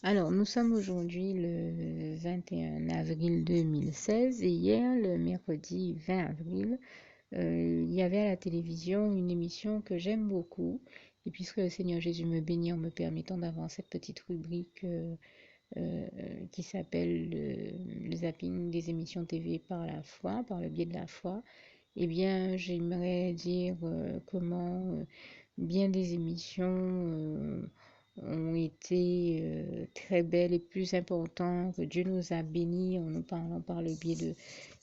Alors, nous sommes aujourd'hui le 21 avril 2016 et hier, le mercredi 20 avril, il y avait à la télévision une émission que j'aime beaucoup. Et puisque le Seigneur Jésus me bénit en me permettant d'avoir cette petite rubrique euh, qui s'appelle le zapping des émissions TV par la foi, par le biais de la foi, eh bien, j'aimerais dire comment bien des émissions ont été très belles et plus importantes, que Dieu nous a bénis en nous parlant par le biais de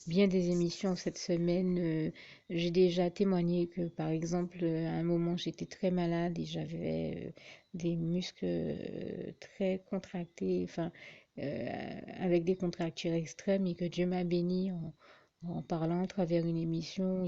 bien des émissions cette semaine. J'ai déjà témoigné que, par exemple, à un moment, j'étais très malade et j'avais des muscles très contractés, enfin, avec des contractures extrêmes et que Dieu m'a béni en parlant à travers une émission.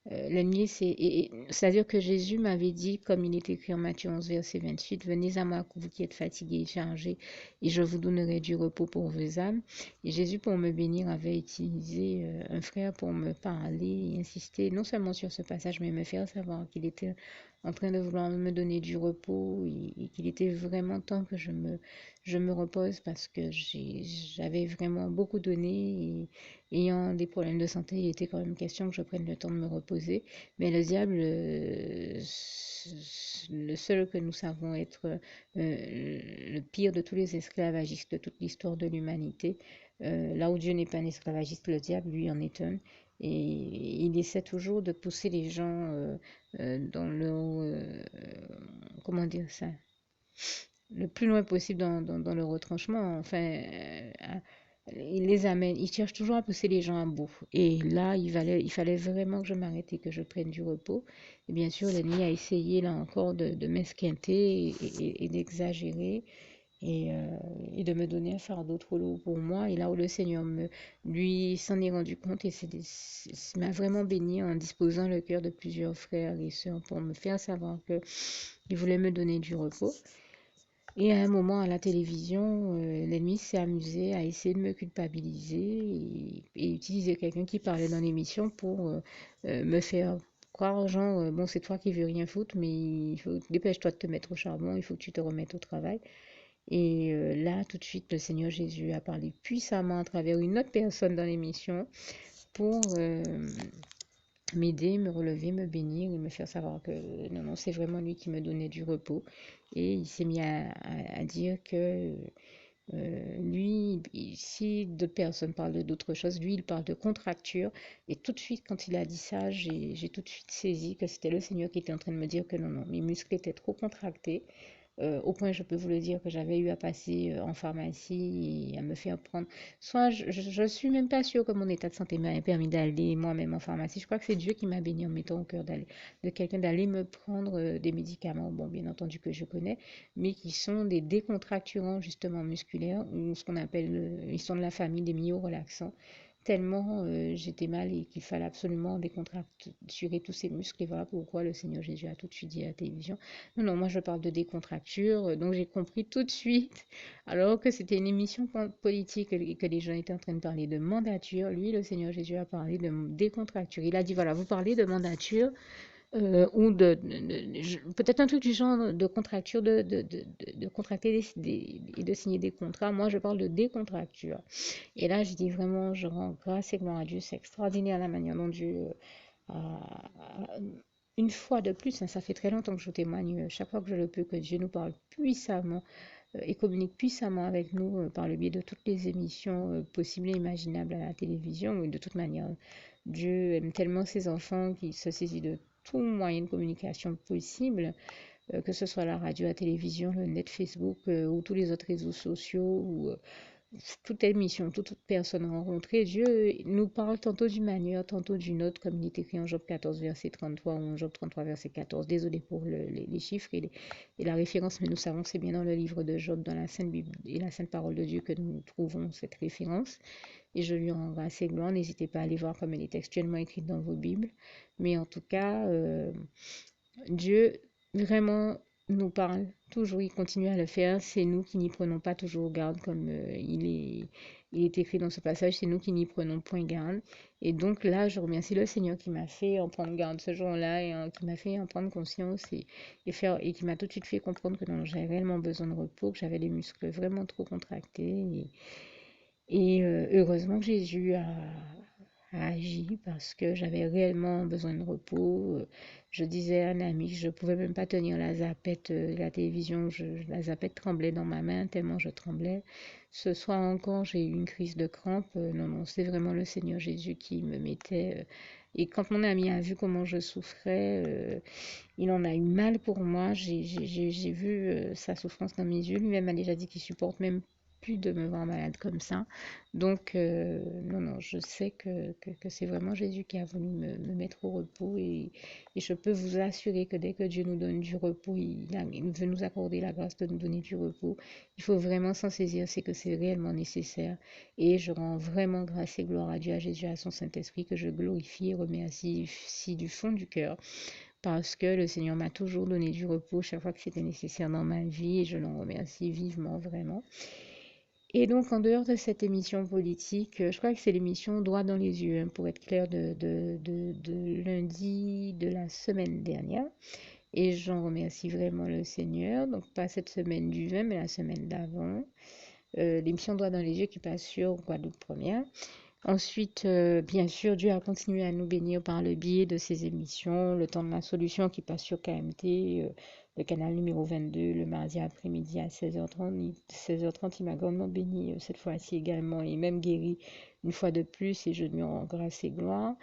L'ennemi, c'est-à-dire que Jésus m'avait dit, comme il est écrit en Matthieu 11, verset 28, venez à moi, vous qui êtes fatigués et chargés, et je vous donnerai du repos pour vos âmes. Et Jésus, pour me bénir, avait utilisé un frère pour me parler et insister non seulement sur ce passage, mais me faire savoir qu'il était en train de vouloir me donner du repos et qu'il était vraiment temps que je me repose parce que j'avais vraiment beaucoup donné et ayant des problèmes de santé, il était quand même question que je prenne le temps de me reposer. Mais le diable, le seul que nous savons être le pire de tous les esclavagistes de toute l'histoire de l'humanité, là où Dieu n'est pas un esclavagiste, le diable, lui, en est un. Et il essaie toujours de pousser les gens dans le... comment dire ça? Le plus loin possible dans le retranchement. Enfin, il les amène, il cherche toujours à pousser les gens à bout. Et là, il fallait vraiment que je m'arrête et que je prenne du repos. Et bien sûr, l'ennemi a essayé là encore de m'esquinter et d'exagérer et de me donner un fardeau trop lourd pour moi. Et là où le Seigneur lui s'en est rendu compte et m'a vraiment béni en disposant le cœur de plusieurs frères et sœurs pour me faire savoir que il voulait me donner du repos. Et à un moment à la télévision, l'ennemi s'est amusé à essayer de me culpabiliser et utiliser quelqu'un qui parlait dans l'émission pour me faire croire, genre, bon, c'est toi qui veux rien foutre, mais il faut, dépêche-toi de te mettre au charbon, il faut que tu te remettes au travail. Et là, tout de suite, le Seigneur Jésus a parlé puissamment à travers une autre personne dans l'émission pour m'aider, me relever, me bénir et me faire savoir que non, non, c'est vraiment lui qui me donnait du repos. Et il s'est mis à dire que lui, si d'autres personnes parlent d'autres choses, lui, il parle de contracture. Et tout de suite, quand il a dit ça, j'ai tout de suite saisi que c'était le Seigneur qui était en train de me dire que non, non, mes muscles étaient trop contractés au point, je peux vous le dire, que j'avais eu à passer en pharmacie et à me faire prendre. Soit je suis même pas sûre que mon état de santé m'a permis d'aller moi-même en pharmacie. Je crois que c'est Dieu qui m'a béni en mettant au cœur de quelqu'un d'aller me prendre des médicaments, bon, bien entendu que je connais, mais qui sont des décontracturants justement musculaires ou ce qu'on appelle, ils sont de la famille des myorelaxants tellement j'étais mal et qu'il fallait absolument décontracturer tous ces muscles. Et voilà pourquoi le Seigneur Jésus a tout de suite dit à la télévision non, non, moi je parle de décontracture, donc j'ai compris tout de suite, alors que c'était une émission politique et que les gens étaient en train de parler de mandature, lui, le Seigneur Jésus a parlé de décontracture. Il a dit, voilà, vous parlez de mandature ou peut-être un truc du genre de contracture, de contracter et de signer des contrats. Moi, je parle de décontracture. Et là, je dis vraiment, je rends grâce et gloire à Dieu. C'est extraordinaire la manière dont Dieu a, une fois de plus, hein, ça fait très longtemps que je témoigne, chaque fois que je le peux, que Dieu nous parle puissamment et communique puissamment avec nous par le biais de toutes les émissions possibles et imaginables à la télévision. Et de toute manière, Dieu aime tellement ses enfants qu'il se saisit de tout moyen de communication possible, que ce soit la radio, la télévision, le net, Facebook ou tous les autres réseaux sociaux ou toute émission, toute personne rencontrée, Dieu nous parle tantôt d'une manière, tantôt d'une autre, comme il est écrit en Job 14, verset 33 ou en Job 33, verset 14. Désolé pour les chiffres et la référence, mais nous savons que c'est bien dans le livre de Job, dans la Sainte Bible et la Sainte Parole de Dieu que nous trouvons cette référence. Et je lui rends grâce et gloire. N'hésitez pas à aller voir comme elle est textuellement écrite dans vos Bibles. Mais en tout cas, Dieu vraiment nous parle toujours, il continue à le faire. C'est nous qui n'y prenons pas toujours garde, comme il est écrit dans ce passage, c'est nous qui n'y prenons point garde. Et donc là, je remercie le Seigneur qui m'a fait en prendre garde ce jour-là et qui m'a fait en prendre conscience et qui m'a tout de suite fait comprendre que non, j'avais réellement besoin de repos, que j'avais les muscles vraiment trop contractés. Et heureusement que Jésus a agi parce que j'avais réellement besoin de repos. Je disais à un ami que je ne pouvais même pas tenir la zapette de la télévision. La zapette tremblait dans ma main tellement je tremblais. Ce soir encore, j'ai eu une crise de crampe. Non, non, c'est vraiment le Seigneur Jésus qui me mettait. Et quand mon ami a vu comment je souffrais, il en a eu mal pour moi. J'ai vu sa souffrance dans mes yeux. Lui-même a déjà dit qu'il supporte même plus de me voir malade comme ça. Donc, non, non, je sais que c'est vraiment Jésus qui a voulu me mettre au repos. Et je peux vous assurer que dès que Dieu nous donne du repos, il veut nous accorder la grâce de nous donner du repos. Il faut vraiment s'en saisir, c'est que c'est réellement nécessaire. Et je rends vraiment grâce et gloire à Dieu, à Jésus, à son Saint-Esprit, que je glorifie et remercie si du fond du cœur parce que le Seigneur m'a toujours donné du repos chaque fois que c'était nécessaire dans ma vie et je l'en remercie vivement, vraiment. Et donc, en dehors de cette émission politique, je crois que c'est l'émission Droit dans les yeux, hein, pour être clair, de lundi de la semaine dernière. Et j'en remercie vraiment le Seigneur. Donc, pas cette semaine du 20, mais la semaine d'avant. L'émission Droit dans les yeux qui passe sur Guadeloupe Première. Ensuite, bien sûr, Dieu a continué à nous bénir par le biais de ces émissions, le temps de la solution qui passe sur KMT, le canal numéro 22, le mardi après-midi à 16h30. 16h30, il m'a grandement béni cette fois-ci également et même guéri une fois de plus et je lui rends grâce et gloire.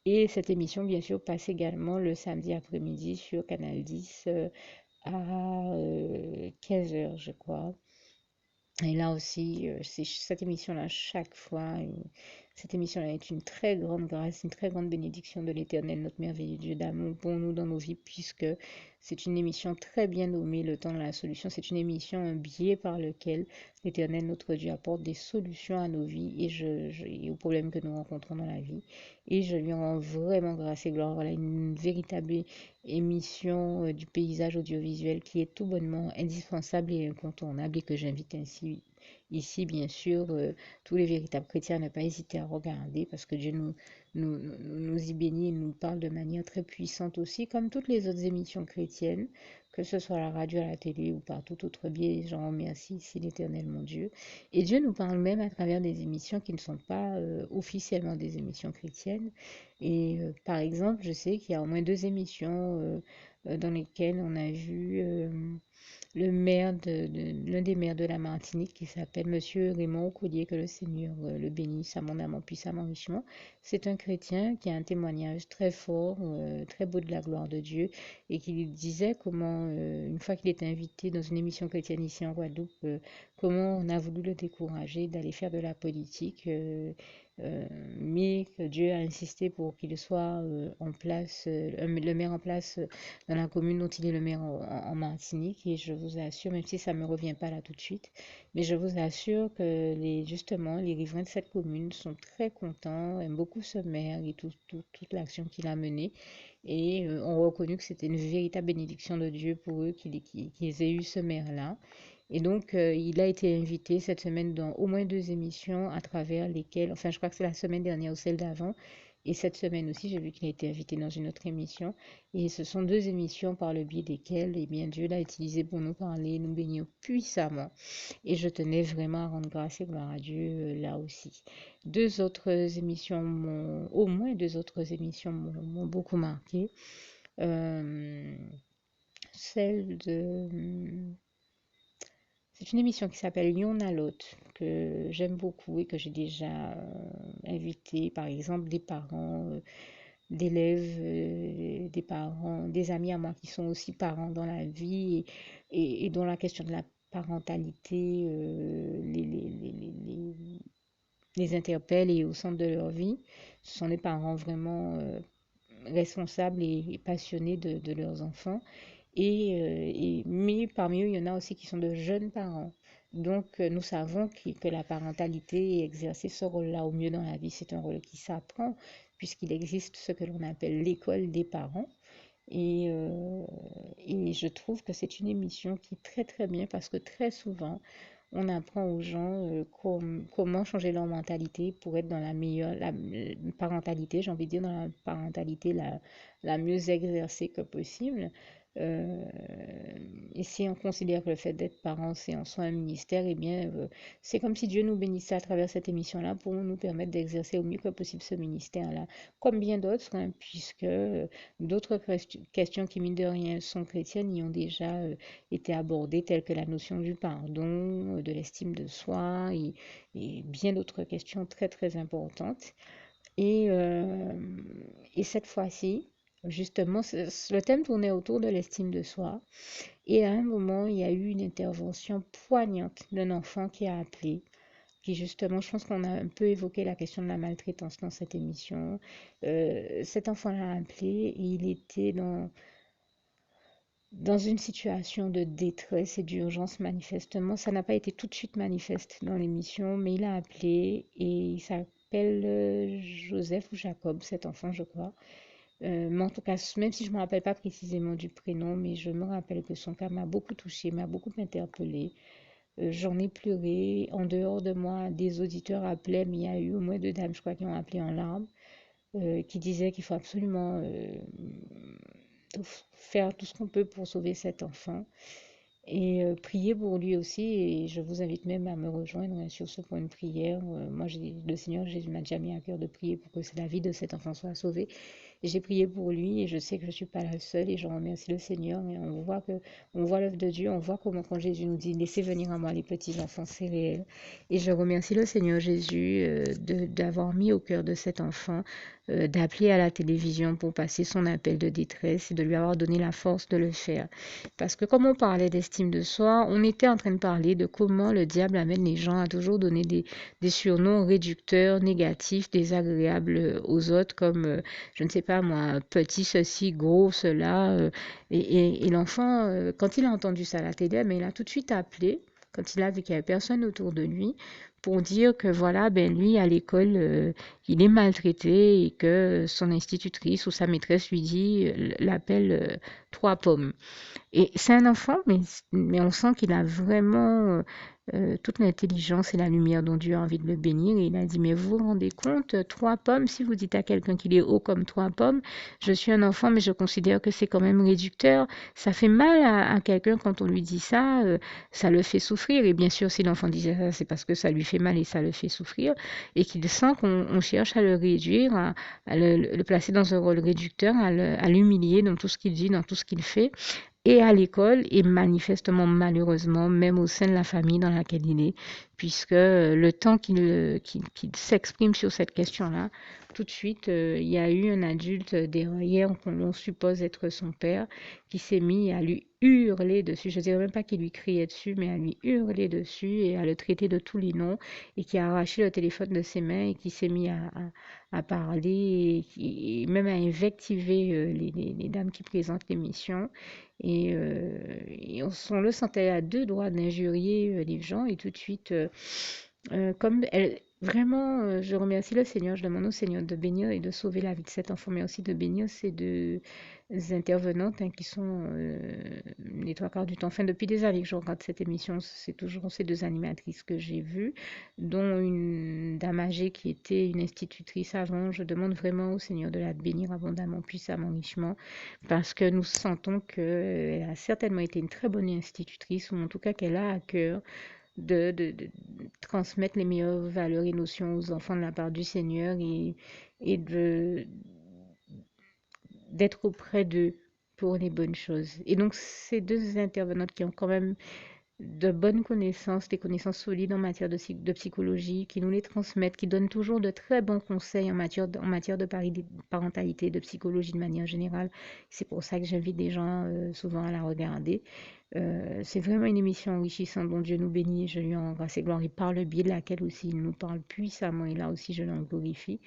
Et cette émission, bien sûr, passe également le samedi après-midi sur Canal 10 à 15h, je crois. Et là aussi, c'est cette émission-là, chaque fois, cette émission-là est une très grande grâce, une très grande bénédiction de l'Éternel, notre merveilleux Dieu d'amour pour nous dans nos vies, puisque c'est une émission très bien nommée, Le temps de la solution. C'est une émission, un biais par lequel l'Éternel, notre Dieu, apporte des solutions à nos vies et aux problèmes que nous rencontrons dans la vie. Et je lui rends vraiment grâce et gloire. Voilà, une véritable émission du paysage audiovisuel qui est tout bonnement indispensable et incontournable et que j'invite ainsi ici, bien sûr, tous les véritables chrétiens à ne pas hésiter à regarder parce que Dieu nous y bénit et nous parle de manière très puissante aussi, comme toutes les autres émissions chrétiennes, que ce soit à la radio, à la télé ou par tout autre biais. J'en remercie ici l'Éternel, mon Dieu. Et Dieu nous parle même à travers des émissions qui ne sont pas officiellement des émissions chrétiennes. Et par exemple, je sais qu'il y a au moins deux émissions dans lesquelles on a vu le maire l'un des maires de la Martinique qui s'appelle Monsieur Raymond Collier, que le Seigneur le bénisse abondamment, puissamment, richement. C'est un chrétien qui a un témoignage très fort, très beau de la gloire de Dieu, et qui disait comment, une fois qu'il était invité dans une émission chrétienne ici en Guadeloupe, comment on a voulu le décourager d'aller faire de la politique. Mais que Dieu a insisté pour qu'il soit en place, le maire en place dans la commune dont il est le maire en Martinique. Et je vous assure, même si ça ne me revient pas là tout de suite, mais je vous assure que justement, les riverains de cette commune sont très contents, aiment beaucoup ce maire et toute l'action qu'il a menée. Et ont reconnu que c'était une véritable bénédiction de Dieu pour eux qu'ils aient eu ce maire-là. Et donc, il a été invité cette semaine dans au moins deux émissions à travers lesquelles, enfin, je crois que c'est la semaine dernière ou celle d'avant, et cette semaine aussi, j'ai vu qu'il a été invité dans une autre émission. Et ce sont deux émissions par le biais desquelles, eh bien, Dieu l'a utilisé pour nous parler, nous bénir puissamment. Et je tenais vraiment à rendre grâce et gloire à Dieu là aussi. Deux autres émissions au moins deux autres émissions m'ont beaucoup marqué. Euh, celle de C'est une émission qui s'appelle Lyon à l'autre, que j'aime beaucoup et que j'ai déjà invité, par exemple, des parents d'élèves, des parents, des amis à moi qui sont aussi parents dans la vie et dont la question de la parentalité les interpelle et au centre de leur vie. Ce sont des parents vraiment responsables et passionnés de leurs enfants. Mais parmi eux, il y en a aussi qui sont de jeunes parents. Donc, nous savons que la parentalité et exercer ce rôle-là au mieux dans la vie, c'est un rôle qui s'apprend, puisqu'il existe ce que l'on appelle l'école des parents. Et je trouve que c'est une émission qui est très très bien parce que très souvent, on apprend aux gens comment changer leur mentalité pour être dans la meilleure parentalité, j'ai envie de dire dans la parentalité la mieux exercée que possible. Euh, et si on considère que le fait d'être parent, c'est en soi un ministère, eh bien, c'est comme si Dieu nous bénissait à travers cette émission-là pour nous permettre d'exercer au mieux que possible ce ministère-là, comme bien d'autres, hein, puisque d'autres questions qui, mine de rien, sont chrétiennes y ont déjà été abordées, telles que la notion du pardon, de l'estime de soi et bien d'autres questions très, très importantes. Et, euh, et cette fois-ci, justement, le thème tournait autour de l'estime de soi. Et à un moment, il y a eu une intervention poignante d'un enfant qui a appelé, qui justement, je pense qu'on a un peu évoqué la question de la maltraitance dans cette émission. Cet enfant l'a appelé et il était dans une situation de détresse et d'urgence manifestement. Ça n'a pas été tout de suite manifeste dans l'émission, mais il a appelé et il s'appelle Joseph ou Jacob, cet enfant, je crois. Mais en tout cas, même si je ne me rappelle pas précisément du prénom, mais je me rappelle que son cas m'a beaucoup touchée, m'a beaucoup interpellée. J'en ai pleuré. En dehors de moi, des auditeurs appelaient, mais il y a eu au moins deux dames, je crois, qui ont appelé en larmes, qui disaient qu'il faut absolument faire tout ce qu'on peut pour sauver cet enfant et prier pour lui aussi. Et je vous invite même à me rejoindre sur ce point de prière. Moi, le Seigneur Jésus m'a déjà mis à cœur de prier pour que la vie de cet enfant soit sauvée. Et j'ai prié pour lui et je sais que je ne suis pas la seule et je remercie le Seigneur. Et on voit l'œuvre de Dieu, on voit comment quand Jésus nous dit laissez venir à moi les petits enfants, c'est réel. Et je remercie le Seigneur Jésus d'avoir mis au cœur de cet enfant d'appeler à la télévision pour passer son appel de détresse et de lui avoir donné la force de le faire. Parce que comme on parlait d'estime de soi, on était en train de parler de comment le diable amène les gens à toujours donner des surnoms réducteurs, négatifs, désagréables aux autres, comme, je ne sais pas moi, petit ceci, gros cela. Et l'enfant, quand il a entendu ça à la télé, mais il a tout de suite appelé, quand il a vu qu'il n'y avait personne autour de lui, pour dire que voilà, ben lui, à l'école, il est maltraité et que son institutrice ou sa maîtresse lui dit, l'appelle trois pommes. Et c'est un enfant, mais on sent qu'il a vraiment toute l'intelligence et la lumière dont Dieu a envie de le bénir. Et il a dit, mais vous vous rendez compte, trois pommes, si vous dites à quelqu'un qu'il est haut comme trois pommes, je suis un enfant, mais je considère que c'est quand même réducteur. Ça fait mal à quelqu'un quand on lui dit ça, ça le fait souffrir. Et bien sûr, si l'enfant disait ça, c'est parce que ça lui fait mal et ça le fait souffrir. Et qu'il sent qu'on cherche à le réduire, à le placer dans un rôle réducteur, à l'humilier dans tout ce qu'il dit, dans tout ce qu'il fait et à l'école et manifestement malheureusement même au sein de la famille dans laquelle il est, puisque le temps qu'il s'exprime sur cette question-là, tout de suite, il y a eu un adulte derrière qu'on suppose être son père qui s'est mis à lui hurler dessus. Je ne dirais même pas qu'il lui criait dessus, mais à lui hurler dessus et à le traiter de tous les noms et qui a arraché le téléphone de ses mains et qui s'est mis à parler et même à invectiver les dames qui présentent l'émission. Et on le sentait à deux doigts d'injurier les gens et tout de suite, comme elle, vraiment, je remercie le Seigneur, je demande au Seigneur de bénir et de sauver la vie de cet enfant, mais aussi de bénir ces deux intervenantes hein, qui sont les trois quarts du temps. Enfin, depuis des années que je regarde cette émission, c'est toujours ces deux animatrices que j'ai vues, dont une dame âgée qui était une institutrice avant. Je demande vraiment au Seigneur de la bénir abondamment, puissamment, richement, parce que nous sentons qu'elle a certainement été une très bonne institutrice, ou en tout cas qu'elle a à cœur de transmettre les meilleures valeurs et notions aux enfants de la part du Seigneur et d'être auprès d'eux pour les bonnes choses. Et donc, ces deux intervenantes qui ont quand même de bonnes connaissances, des connaissances solides en matière de psychologie, qui nous les transmettent, qui donnent toujours de très bons conseils en matière de parentalité, de psychologie de manière générale. C'est pour ça que j'invite des gens souvent à la regarder. C'est vraiment une émission enrichissante dont Dieu nous bénit. Je lui en grâce et gloire et par le biais de laquelle aussi il nous parle puissamment et là aussi je l'en glorifie.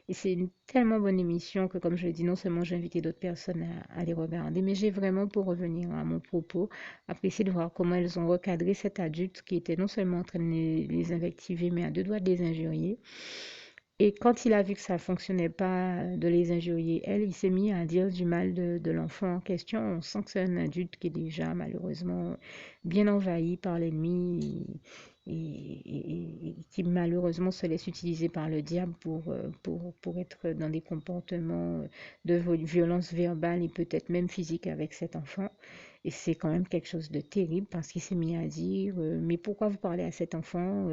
Et c'est une tellement bonne émission que, comme je l'ai dit, non seulement j'ai invité d'autres personnes à les regarder, mais j'ai vraiment, pour revenir à mon propos, apprécié de voir comment elles ont recadré cet adulte qui était non seulement en train de les invectiver, mais à deux doigts de les injurier. Et quand il a vu que ça ne fonctionnait pas de les injurier, elle, il s'est mis à dire du mal de l'enfant en question. On sent que c'est un adulte qui est déjà malheureusement bien envahi par l'ennemi et qui malheureusement se laisse utiliser par le diable pour être dans des comportements de violence verbale et peut-être même physique avec cet enfant. Et c'est quand même quelque chose de terrible parce qu'il s'est mis à dire mais pourquoi vous parlez à cet enfant?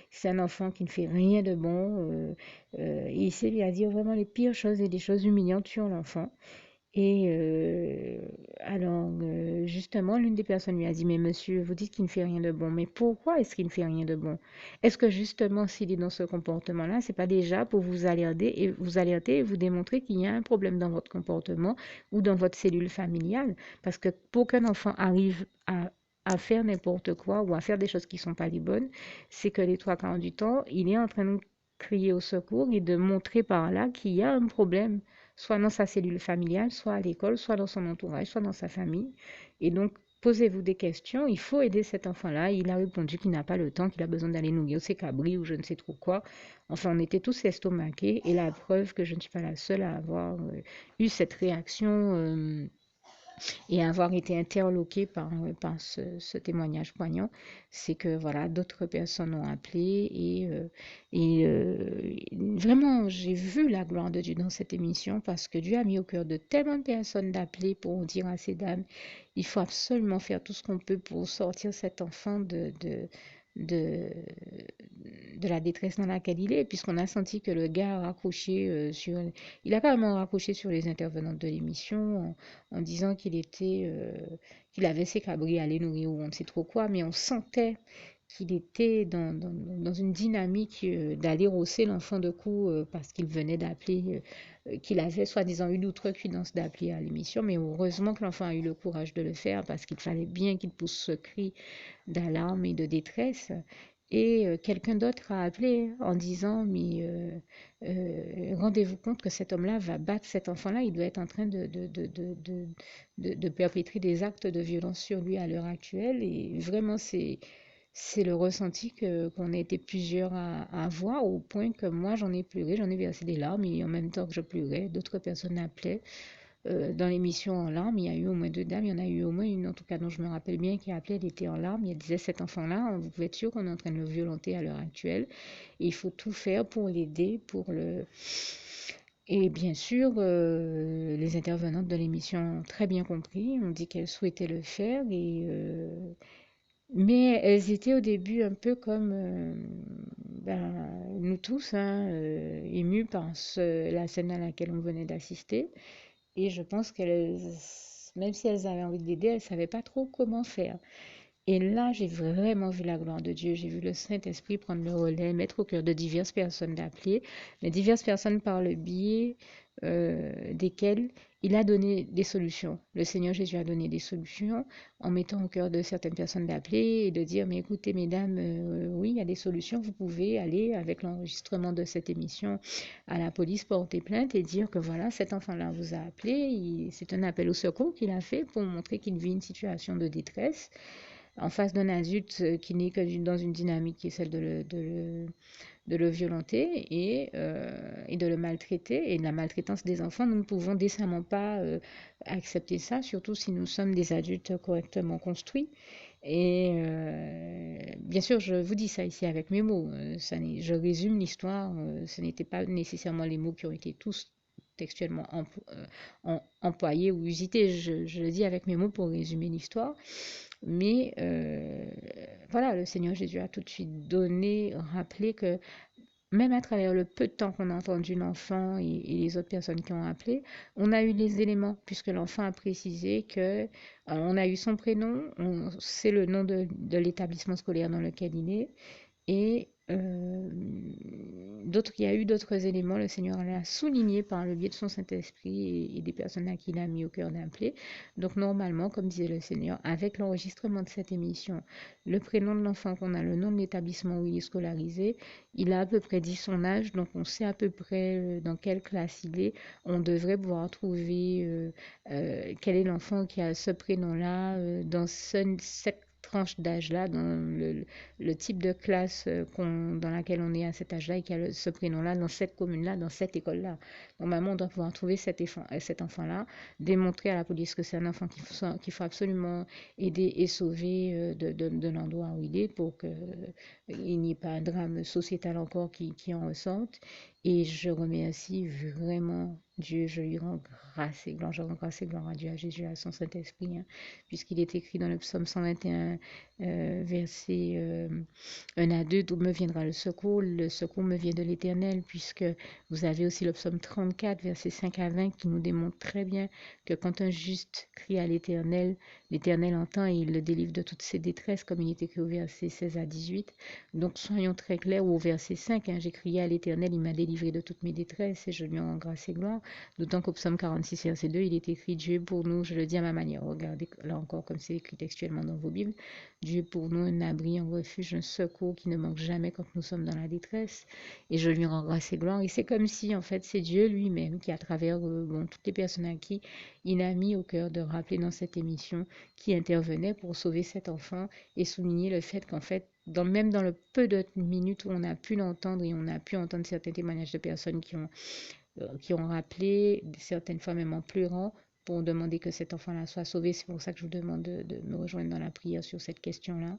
C'est un enfant qui ne fait rien de bon. Et il s'est mis à dire vraiment les pires choses et des choses humiliantes sur l'enfant. Et justement, l'une des personnes lui a dit, mais monsieur, vous dites qu'il ne fait rien de bon, mais pourquoi est-ce qu'il ne fait rien de bon? Est-ce que justement, s'il est dans ce comportement-là, c'est pas déjà pour vous alerter et vous démontrer qu'il y a un problème dans votre comportement ou dans votre cellule familiale? Parce que pour qu'un enfant arrive à faire n'importe quoi ou à faire des choses qui sont pas les bonnes, c'est que les trois quarts du temps, il est en train de crier au secours et de montrer par là qu'il y a un problème soit dans sa cellule familiale, soit à l'école, soit dans son entourage, soit dans sa famille. Et donc, posez-vous des questions. Il faut aider cet enfant-là. Il a répondu qu'il n'a pas le temps, qu'il a besoin d'aller nourrir ses cabris ou je ne sais trop quoi. Enfin, on était tous estomaqués. Et la preuve que je ne suis pas la seule à avoir eu cette réaction et avoir été interloquée par ce témoignage poignant, c'est que voilà, d'autres personnes ont appelé vraiment, j'ai vu la gloire de Dieu dans cette émission parce que Dieu a mis au cœur de tellement de personnes d'appeler pour dire à ces dames, il faut absolument faire tout ce qu'on peut pour sortir cet enfant de, de la détresse dans laquelle il est, puisqu'on a senti que le gars a raccroché il a carrément raccroché sur les intervenantes de l'émission en disant qu'il avait ses cabris à aller nourrir ou on ne sait trop quoi, mais on sentait qu'il était dans une dynamique d'aller rosser l'enfant de coups parce qu'il venait d'appeler, qu'il avait soi-disant eu l'outrecuidance d'appeler à l'émission, mais heureusement que l'enfant a eu le courage de le faire parce qu'il fallait bien qu'il pousse ce cri d'alarme et de détresse. Et quelqu'un d'autre a appelé en disant, mais rendez-vous compte que cet homme-là va battre cet enfant-là, il doit être en train de perpétrer des actes de violence sur lui à l'heure actuelle. Et vraiment, c'est le ressenti qu'on a été plusieurs à avoir, au point que moi, j'en ai pleuré, j'en ai versé des larmes, et en même temps que je pleurais, d'autres personnes appelaient dans l'émission en larmes. Il y a eu au moins deux dames, il y en a eu au moins une, en tout cas, dont je me rappelle bien, qui a appelé, elle était en larmes. Elle disait, cet enfant-là, vous pouvez être sûr qu'on est en train de le violenter à l'heure actuelle. Et il faut tout faire pour l'aider, pour le... Et bien sûr, les intervenantes de l'émission ont très bien compris, ont dit qu'elles souhaitaient le faire, mais elles étaient au début un peu comme nous tous, hein, émues par la scène à laquelle on venait d'assister. Et je pense qu'elles, même si elles avaient envie de l'aider, elles ne savaient pas trop comment faire. Et là, j'ai vraiment vu la gloire de Dieu. J'ai vu le Saint-Esprit prendre le relais, mettre au cœur de diverses personnes d'appeler, mais diverses personnes par le biais desquelles il a donné des solutions. Le Seigneur Jésus a donné des solutions en mettant au cœur de certaines personnes d'appeler et de dire, mais écoutez, mesdames, oui, il y a des solutions. Vous pouvez aller avec l'enregistrement de cette émission à la police, porter plainte et dire que voilà, cet enfant-là vous a appelé. C'est un appel au secours qu'il a fait pour montrer qu'il vit une situation de détresse en face d'un adulte qui n'est que dans une dynamique qui est celle de le violenter et de le maltraiter. Et de la maltraitance des enfants, nous ne pouvons décemment pas accepter ça, surtout si nous sommes des adultes correctement construits. Et bien sûr, je vous dis ça ici avec mes mots. Je résume l'histoire. Ce n'étaient pas nécessairement les mots qui ont été tous textuellement employés ou usités. Je le dis avec mes mots pour résumer l'histoire. Mais voilà, le Seigneur Jésus a tout de suite rappelé que même à travers le peu de temps qu'on a entendu l'enfant et les autres personnes qui ont appelé, on a eu les éléments, puisque l'enfant a précisé que on a eu son prénom, on sait le nom de l'établissement scolaire dans lequel il est, et il y a eu d'autres éléments, le Seigneur l'a souligné par le biais de son Saint-Esprit et des personnes à qui il a mis au cœur d'appeler. Donc normalement, comme disait le Seigneur, avec l'enregistrement de cette émission, le prénom de l'enfant qu'on a, le nom de l'établissement où il est scolarisé, il a à peu près dit son âge, donc on sait à peu près dans quelle classe il est. On devrait pouvoir trouver quel est l'enfant qui a ce prénom-là dans cette tranche d'âge-là, dans le type de classe dans laquelle on est à cet âge-là et qui a ce prénom-là, dans cette commune-là, dans cette école-là. Normalement, on doit pouvoir trouver cet enfant-là, démontrer à la police que c'est un enfant qu'il faut absolument aider et sauver de l'endroit où il est pour qu'il n'y ait pas un drame sociétal encore qui en ressorte. Et je remercie vraiment Dieu, je lui rends grâce et gloire, je rends grâce et gloire à Dieu, à Jésus, à son Saint-Esprit, hein, puisqu'il est écrit dans le psaume 121, verset 1 à 2, d'où me viendra le secours me vient de l'Éternel, puisque vous avez aussi le psaume 34, verset 5 à 20, qui nous démontre très bien que quand un juste crie à l'Éternel, l'Éternel entend et il le délivre de toutes ses détresses, comme il est écrit au verset 16 à 18. Donc soyons très clairs, au verset 5, hein, j'ai crié à l'Éternel, il m'a délivré de toutes mes détresses et je lui en rends grâce et gloire. D'autant qu'au psaume 46, verset 2, il est écrit Dieu pour nous, je le dis à ma manière. Regardez là encore comme c'est écrit textuellement dans vos Bibles. Dieu pour nous, un abri, un refuge, un secours qui ne manque jamais quand nous sommes dans la détresse. Et je lui rends grâce et gloire. Et c'est comme si, en fait, c'est Dieu lui-même qui, à travers toutes les personnes à qui il a mis au cœur de rappeler dans cette émission, qui intervenait pour sauver cet enfant et souligner le fait qu'en fait, même dans le peu de minutes où on a pu l'entendre et on a pu entendre certains témoignages de personnes qui ont rappelé, certaines fois même en pleurant, pour demander que cet enfant-là soit sauvé. C'est pour ça que je vous demande de me rejoindre dans la prière sur cette question-là.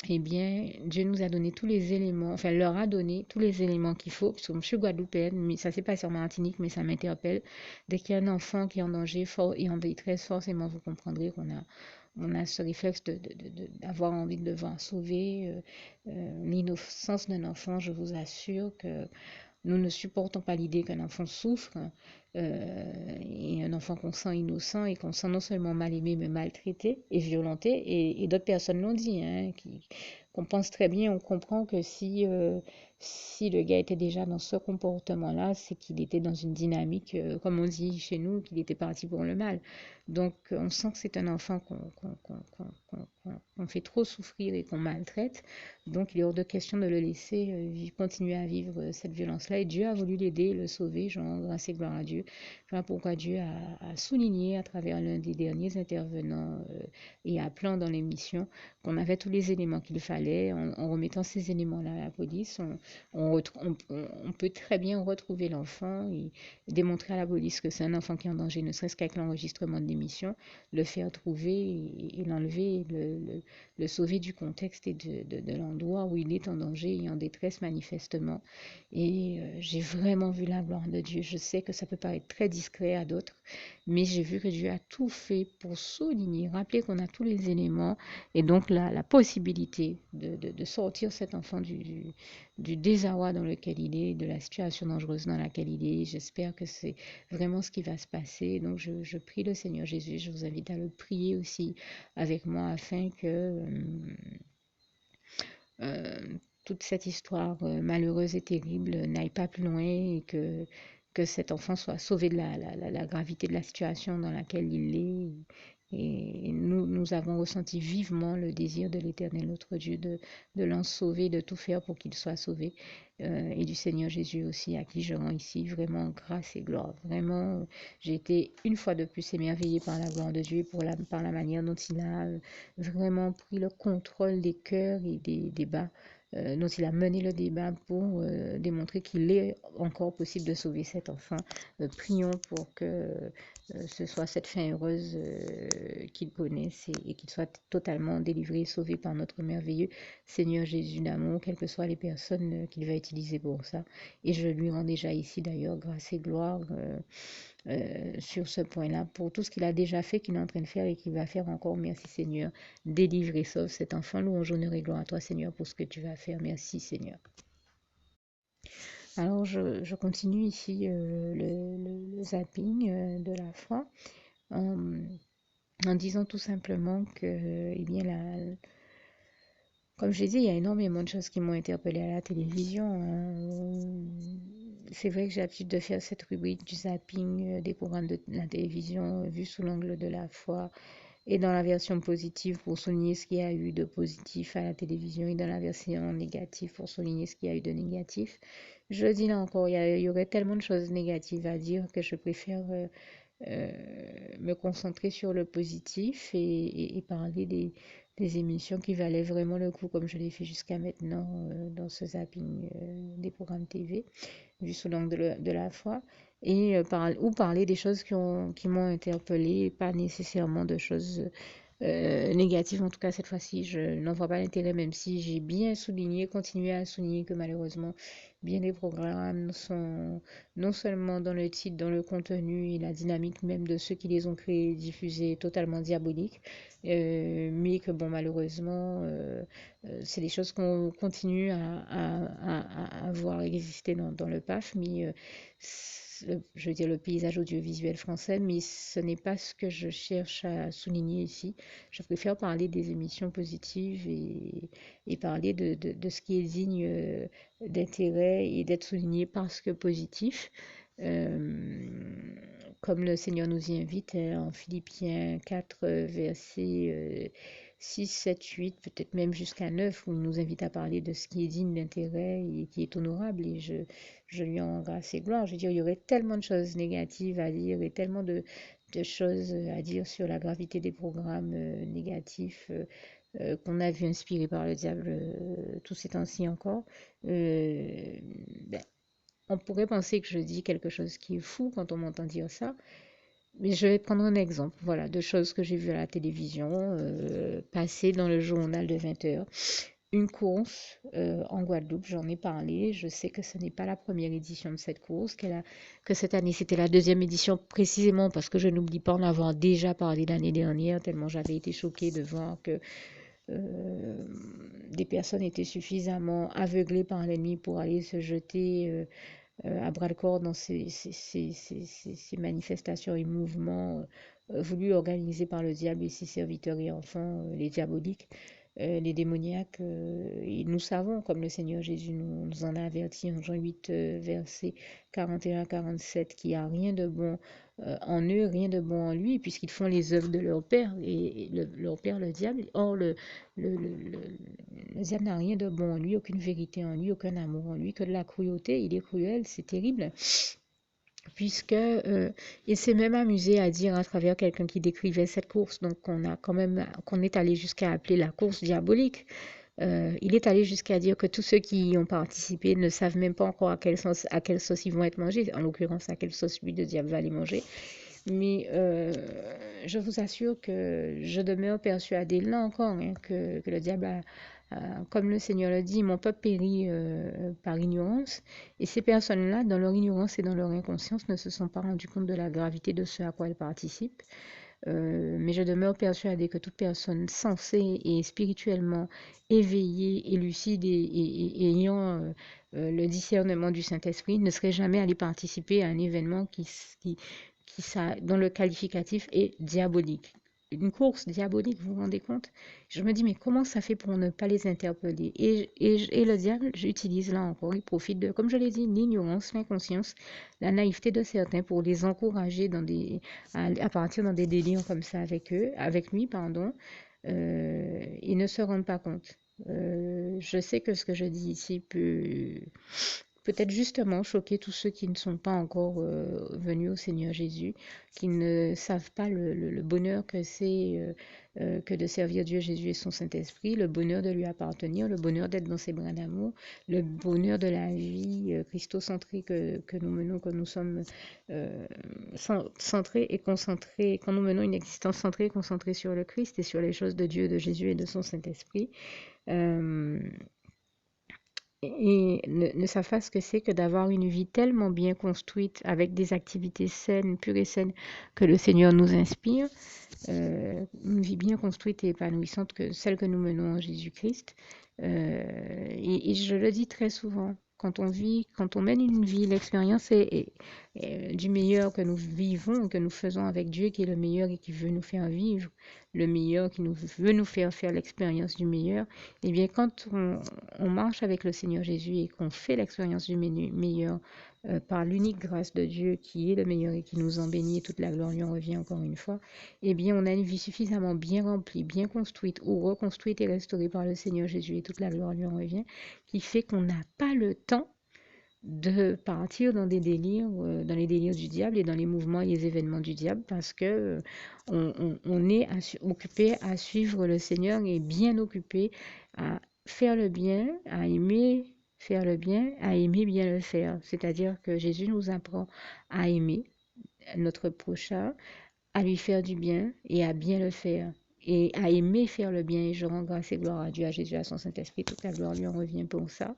Eh bien, Dieu nous a donné tous les éléments, enfin leur a donné tous les éléments qu'il faut, parce que je suis guadeloupéenne, mais ça c'est pas sur Martinique, mais ça m'interpelle. Dès qu'il y a un enfant qui est en danger fort et en détresse, forcément vous comprendrez qu'on a ce réflexe d'avoir envie de le voir sauver. L'innocence d'un enfant, je vous assure que nous ne supportons pas l'idée qu'un enfant souffre, et un enfant qu'on sent innocent et qu'on sent non seulement mal aimé, mais maltraité et violenté. Et d'autres personnes l'ont dit, hein, qu'on pense très bien, on comprend que si le gars était déjà dans ce comportement-là, c'est qu'il était dans une dynamique, comme on dit chez nous, qu'il était parti pour le mal. Donc, on sent que c'est un enfant qu'on fait trop souffrir et qu'on maltraite. Donc, il est hors de question de le laisser continuer à vivre cette violence-là. Et Dieu a voulu l'aider, le sauver. Je rends grâce et gloire à Dieu. Voilà pourquoi Dieu a souligné à travers l'un des derniers intervenants et appelant dans l'émission qu'on avait tous les éléments qu'il fallait. En remettant ces éléments-là à la police, on peut très bien retrouver l'enfant et démontrer à la police que c'est un enfant qui est en danger, ne serait-ce qu'avec l'enregistrement de l'émission, le faire trouver et l'enlever, le sauver du contexte et de l'endroit où il est en danger et en détresse manifestement. Et j'ai vraiment vu la gloire de Dieu. Je sais que ça peut paraître très discret à d'autres, mais j'ai vu que Dieu a tout fait pour souligner, rappeler qu'on a tous les éléments et donc la possibilité de sortir cet enfant du désarroi dans lequel il est, de la situation dangereuse dans laquelle il est. J'espère que c'est vraiment ce qui va se passer. Donc je prie le Seigneur Jésus, je vous invite à le prier aussi avec moi afin que euh, toute cette histoire malheureuse et terrible n'aille pas plus loin et que cet enfant soit sauvé de la gravité de la situation dans laquelle il est. Et nous avons ressenti vivement le désir de l'Éternel, notre Dieu, de l'en sauver, de tout faire pour qu'il soit sauvé. Et du Seigneur Jésus aussi, à qui je rends ici vraiment grâce et gloire. Vraiment, j'ai été une fois de plus émerveillée par la gloire de Dieu et par la manière dont il a vraiment pris le contrôle des cœurs et des débats, dont il a mené le débat pour démontrer qu'il est encore possible de sauver cet enfant. Prions pour que ce soit cette fin heureuse qu'il connaisse et qu'il soit totalement délivré et sauvé par notre merveilleux Seigneur Jésus d'amour, quelles que soient les personnes qu'il va utiliser pour ça. Et je lui rends déjà ici d'ailleurs grâce et gloire sur ce point-là, pour tout ce qu'il a déjà fait, qu'il est en train de faire et qu'il va faire encore. Merci Seigneur. Délivre et sauve cet enfant. Louange, honneur et gloire à toi Seigneur pour ce que tu vas faire. Merci Seigneur. Alors je continue ici le zapping de la foi en disant tout simplement que, eh bien, comme je l'ai dit, il y a énormément de choses qui m'ont interpellée à la télévision, hein. C'est vrai que j'ai l'habitude de faire cette rubrique du zapping des programmes de la télévision vus sous l'angle de la foi et dans la version positive pour souligner ce qu'il y a eu de positif à la télévision et dans la version négative pour souligner ce qu'il y a eu de négatif. Je le dis là encore, il y aurait tellement de choses négatives à dire que je préfère me concentrer sur le positif et parler des émissions qui valaient vraiment le coup, comme je l'ai fait jusqu'à maintenant dans ce zapping des programmes TV, vu sous l'angle de la foi, et ou parler des choses qui m'ont interpellée, pas nécessairement de choses négatives. En tout cas, cette fois-ci, je n'en vois pas l'intérêt, même si j'ai bien souligné, continué à souligner que malheureusement, bien des programmes sont non seulement dans le titre, dans le contenu et la dynamique même de ceux qui les ont créés et diffusés totalement diaboliques, mais que bon, malheureusement, c'est des choses qu'on continue à voir exister dans le PAF, mais je veux dire le paysage audiovisuel français, mais ce n'est pas ce que je cherche à souligner ici. Je préfère parler des émissions positives et parler de ce qui est digne d'intérêt et d'être souligné parce que positif. Comme le Seigneur nous y invite en Philippiens 4, versets 6, 7, 8, peut-être même jusqu'à 9, où il nous invite à parler de ce qui est digne d'intérêt et qui est honorable. Et je lui en grâce et gloire. Je veux dire, il y aurait tellement de choses négatives à dire et tellement de choses à dire sur la gravité des programmes négatifs qu'on a vu inspirés par le diable tous ces temps-ci encore. Ben, on pourrait penser que je dis quelque chose qui est fou quand on m'entend dire ça, mais je vais prendre un exemple, voilà, de choses que j'ai vues à la télévision, passer dans le journal de 20 heures. Une course en Guadeloupe, j'en ai parlé. Je sais que ce n'est pas la première édition de cette course, que cette année c'était la deuxième édition précisément parce que je n'oublie pas en avoir déjà parlé l'année dernière, tellement j'avais été choquée de voir que euh, des personnes étaient suffisamment aveuglées par l'ennemi pour aller se jeter à bras-le-corps dans ces manifestations et mouvements voulus organiser par le diable et ses serviteurs et enfants, les diaboliques, les démoniaques. Et nous savons, comme le Seigneur Jésus nous en a averti en Jean 8, versets 41 à 47, qu'il n'y a rien de bon en eux, rien de bon en lui, puisqu'ils font les œuvres de leur père, et leur père, le diable. Or, le diable n'a rien de bon en lui, aucune vérité en lui, aucun amour en lui, que de la cruauté. Il est cruel, c'est terrible, puisque il s'est même amusé à dire à travers quelqu'un qui décrivait cette course, donc qu'on est allé jusqu'à appeler la course diabolique. Il est allé jusqu'à dire que tous ceux qui y ont participé ne savent même pas encore à quelle sauce ils vont être mangés, en l'occurrence à quelle sauce lui de diable va les manger. Mais je vous assure que je demeure persuadée, là encore, hein, que le diable comme le Seigneur le dit, mon peuple périt par ignorance. Et ces personnes-là, dans leur ignorance et dans leur inconscience, ne se sont pas rendues compte de la gravité de ce à quoi elles participent. Mais je demeure persuadée que toute personne sensée et spirituellement éveillée et lucide et ayant le discernement du Saint-Esprit ne serait jamais allée participer à un événement dont le qualificatif est diabolique. Une course diabolique, vous vous rendez compte? Je me dis, mais comment ça fait pour ne pas les interpeller? Et le diable, j'utilise là encore, il profite de, comme je l'ai dit, l'ignorance, l'inconscience, la naïveté de certains pour les encourager à partir dans des délires comme ça avec lui, pardon. Ils ne se rendent pas compte. Je sais que ce que je dis ici peut-être justement choquer tous ceux qui ne sont pas encore venus au Seigneur Jésus, qui ne savent pas le bonheur que c'est que de servir Dieu, Jésus et son Saint-Esprit, le bonheur de lui appartenir, le bonheur d'être dans ses bras d'amour, le bonheur de la vie christocentrée que nous menons, que nous sommes centrés et concentrés, quand nous menons une existence centrée et concentrée sur le Christ et sur les choses de Dieu, de Jésus et de son Saint-Esprit. Euh, et ne savent pas ce que c'est que d'avoir une vie tellement bien construite avec des activités saines, pures et saines que le Seigneur nous inspire, une vie bien construite et épanouissante que celle que nous menons en Jésus-Christ. Et je le dis très souvent, quand on mène une vie, l'expérience est du meilleur que nous vivons, que nous faisons avec Dieu, qui est le meilleur et qui veut nous faire vivre le meilleur, qui veut nous faire faire l'expérience du meilleur. Eh bien, quand on marche avec le Seigneur Jésus et qu'on fait l'expérience du meilleur par l'unique grâce de Dieu qui est le meilleur et qui nous en bénit, et toute la gloire lui en revient encore une fois, eh bien, on a une vie suffisamment bien remplie, bien construite ou reconstruite et restaurée par le Seigneur Jésus et toute la gloire lui en revient, qui fait qu'on n'a pas le temps de partir dans des délires, dans les délires du diable et dans les mouvements et les événements du diable parce que on est occupé à suivre le Seigneur et bien occupé à faire le bien, à aimer faire le bien, à aimer bien le faire. C'est-à-dire que Jésus nous apprend à aimer notre prochain, à lui faire du bien et à bien le faire. Et à aimer faire le bien. Et je rends grâce et gloire à Dieu, à Jésus, à son Saint-Esprit. Toute la gloire lui en revient pour ça.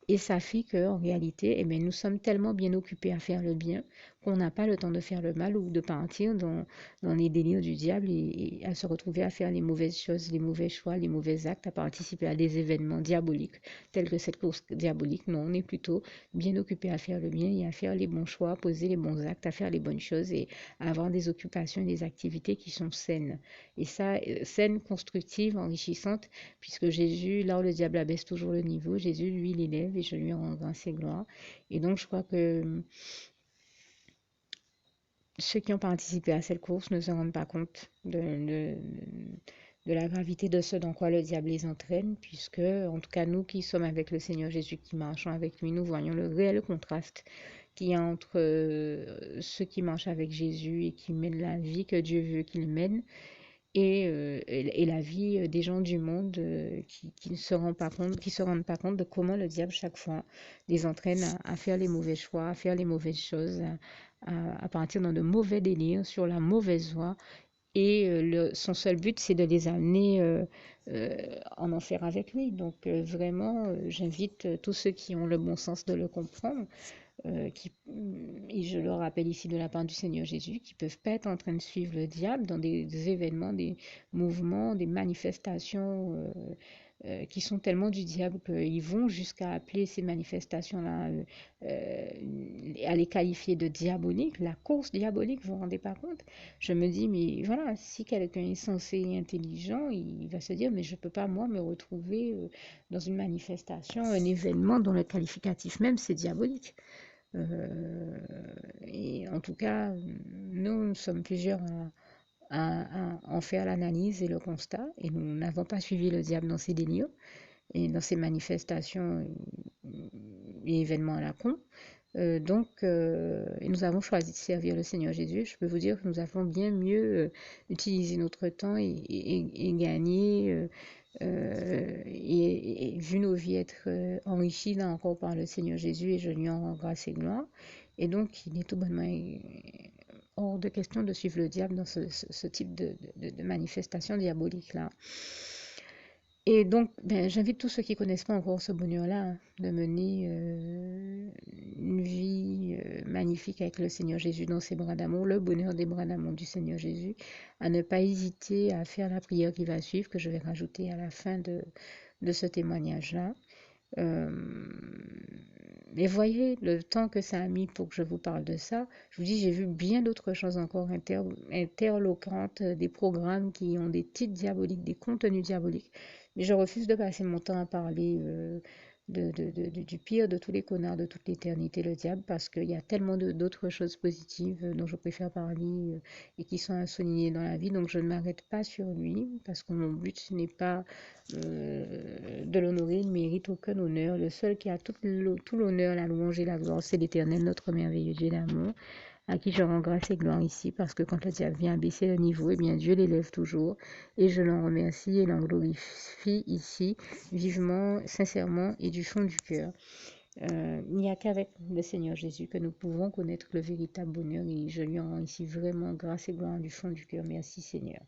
Et ça fait qu'en réalité, eh bien, nous sommes tellement bien occupés à faire le bien qu'on n'a pas le temps de faire le mal ou de partir dans les délires du diable et à se retrouver à faire les mauvaises choses, les mauvais choix, les mauvais actes, à participer à des événements diaboliques tels que cette course diabolique. Non, on est plutôt bien occupé à faire le bien et à faire les bons choix, à poser les bons actes, à faire les bonnes choses et à avoir des occupations et des activités qui sont saines. Et ça, saines, constructives, enrichissantes, puisque Jésus, là où le diable abaisse toujours le niveau, Jésus, lui, l'élève et je lui rends grâce et gloire. Et donc, je crois que ceux qui ont participé à cette course ne se rendent pas compte de la gravité de ce dans quoi le diable les entraîne, puisque, en tout cas, nous qui sommes avec le Seigneur Jésus, qui marchons avec lui, nous voyons le réel contraste qu'il y a entre ceux qui marchent avec Jésus et qui mènent la vie que Dieu veut qu'ils mènent et la vie des gens du monde qui ne se rendent pas compte, qui se rendent pas compte de comment le diable chaque fois les entraîne à faire les mauvais choix, à faire les mauvaises choses, à partir dans de mauvais délires, sur la mauvaise voie. Et son seul but, c'est de les amener en enfer avec lui. Donc vraiment, j'invite tous ceux qui ont le bon sens de le comprendre et je le rappelle ici de la part du Seigneur Jésus, qui ne peuvent pas être en train de suivre le diable dans des événements, des mouvements, des manifestations qui sont tellement du diable qu'ils vont jusqu'à appeler ces manifestations-là, à les qualifier de diaboliques, la course diabolique, vous vous rendez pas compte? Je me dis, mais voilà, si quelqu'un est sensé et intelligent, il va se dire, mais je ne peux pas, moi, me retrouver dans une manifestation, un événement dont le qualificatif même, c'est diabolique. Et en tout cas, nous sommes plusieurs à en faire l'analyse et le constat, et nous n'avons pas suivi le diable dans ses délires et dans ses manifestations et événements à la con. Et nous avons choisi de servir le Seigneur Jésus. Je peux vous dire que nous avons bien mieux utilisé notre temps et gagné et vu nos vies être enrichies là encore par le Seigneur Jésus et je lui en rends grâce et gloire. Et donc, il est tout bonnement hors de question de suivre le diable dans ce type de manifestation diabolique là. Et donc, ben, j'invite tous ceux qui connaissent pas encore ce bonheur-là de mener une vie magnifique avec le Seigneur Jésus dans ses bras d'amour, le bonheur des bras d'amour du Seigneur Jésus, à ne pas hésiter à faire la prière qui va suivre, que je vais rajouter à la fin de ce témoignage-là. Euh, et voyez le temps que ça a mis pour que je vous parle de ça. Je vous dis, j'ai vu bien d'autres choses encore interloquantes, des programmes qui ont des titres diaboliques, des contenus diaboliques. Mais je refuse de passer mon temps à parler du pire de tous les connards de toute l'éternité, le diable, parce qu'il y a tellement d'autres choses positives dont je préfère parler et qui sont à souligner dans la vie. Donc je ne m'arrête pas sur lui, parce que mon but ce n'est pas de l'honorer, il ne mérite aucun honneur. Le seul qui a tout l'honneur, la louange et la gloire, c'est l'Éternel, notre merveilleux Dieu d'amour, à qui je rends grâce et gloire ici, parce que quand le diable vient baisser le niveau, eh bien Dieu l'élève toujours, et je l'en remercie et l'en glorifie ici, vivement, sincèrement et du fond du cœur. Il n'y a qu'avec le Seigneur Jésus que nous pouvons connaître le véritable bonheur, et je lui en rends ici vraiment grâce et gloire du fond du cœur. Merci Seigneur.